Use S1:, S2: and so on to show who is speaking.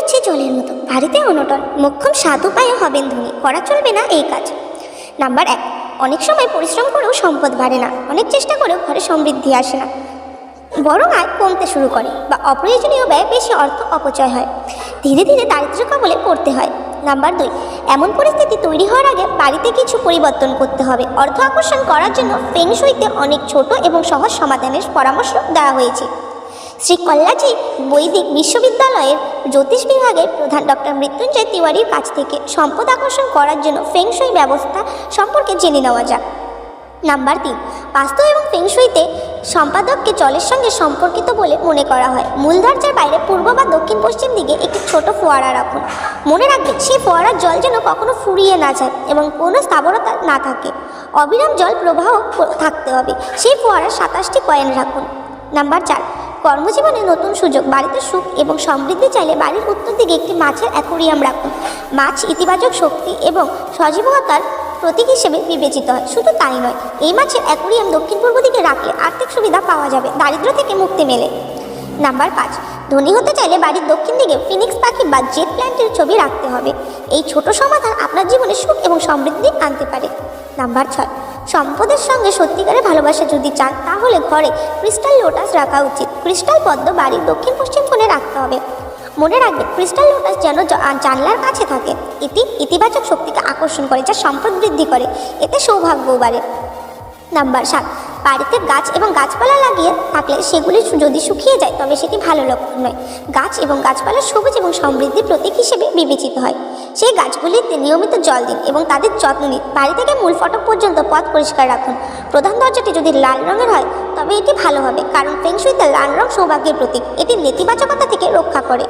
S1: বইছে জলের মতো, বাড়িতে অনটন, মোক্ষম সাধু উপায়ে হবেন ধনী, করা চলবে না এই কাজ। নাম্বার 1, অনেক সময় পরিশ্রম করেও সম্পদ বাড়ে না, অনেক চেষ্টা করেও ঘরে সমৃদ্ধি আসে না, বরং আয় কমতে শুরু করে বা অপ্রয়োজনীয় ব্যয় বেশি অর্থ অপচয় হয়, ধীরে ধীরে দারিদ্র্য কবলে পড়তে হয়। নাম্বার 2, এমন পরিস্থিতি তৈরি হওয়ার আগে বাড়িতে কিছু পরিবর্তন করতে হবে। অর্থ আকর্ষণ করার জন্য ফেং শুইতে অনেক ছোট এবং সহজ সমাধানের পরামর্শ দেওয়া হয়েছে। শ্রী কল্যাণী বৈদিক বিশ্ববিদ্যালয়ের জ্যোতিষ বিভাগের প্রধান ডক্টর মৃত্যুঞ্জয় তিওয়ারির কাছ থেকে সম্পদ আকর্ষণ করার জন্য ফেং শুই ব্যবস্থা সম্পর্কে জেনে নেওয়া যাক। নাম্বার 3, বাস্তু এবং ফেং শুইতে সম্পাদককে জলের সঙ্গে সম্পর্কিত বলে মনে করা হয়। মূল দরজার বাইরে পূর্ব বা দক্ষিণ পশ্চিম দিকে একটি ছোট ফোয়ারা রাখুন। মনে রাখবেন, সেই ফোয়ারার জল যেন কখনো ফুরিয়ে না যায় এবং কোনো স্থাবরতা না থাকে। অবিরাম জল প্রবাহ থাকতে হবে। সেই ফোয়ারার 27টি কয়েন রাখুন। নাম্বার 4, কর্মজীবনে নতুন সুযোগ, বাড়িতে সুখ এবং সমৃদ্ধি চাইলে বাড়ির উত্তর দিকে একটি মাছের অ্যাকোয়ারিয়াম রাখুন। মাছ ইতিবাচক শক্তি এবং সজীবতার প্রতীক হিসেবে বিবেচিত হয়। শুধু তাই নয়, এই মাছের অ্যাকোয়ারিয়াম দক্ষিণ পূর্ব দিকে রাখলে আর্থিক সুবিধা পাওয়া যাবে, দারিদ্র্য থেকে মুক্তি মেলে। নাম্বার 5, ধনী হতে চাইলে বাড়ির দক্ষিণ দিকে ফিনিক্স পাখি বা জেট প্ল্যান্টের ছবি রাখতে হবে। এই ছোট সমাধান আপনার জীবনে সুখ এবং সমৃদ্ধি আনতে পারে। নাম্বার 6, সম্পদের সঙ্গে সত্যিকারের ভালোবাসা যদি চান তাহলে ঘরে ক্রিস্টাল লোটাস রাখা উচিত। ক্রিস্টাল পদ্ম বাড়ির দক্ষিণ পশ্চিম কোণে রাখতে হবে। মনে রাখবেন, ক্রিস্টাল লোটাস যেন জানলার কাছে থাকে। এটি ইতিবাচক শক্তিকে আকর্ষণ করে, যা সম্পদ বৃদ্ধি করে, এতে সৌভাগ্যও বাড়ে। নাম্বার 7, বাড়িতে গাছ এবং গাছপালা লাগিয়ে থাকলে সেগুলি যদি শুকিয়ে যায় তবে সেটি ভালো লক্ষণ নয়। গাছ এবং গাছপালা সবুজ এবং সমৃদ্ধির প্রতীক হিসেবে বিবেচিত হয়। সেই গাছগুলিতে নিয়মিত জল দিন এবং তাদের যত্ন নিন। বাড়ি থেকে মূল ফটক পর্যন্ত পথ পরিষ্কার রাখুন। প্রধান দরজাটি যদি লাল রঙের হয় তবে এটি ভালো হবে, কারণ ফেং শুইতে লাল রং সৌভাগ্যের প্রতীক। এটি নেতিবাচকতা থেকে রক্ষা করে।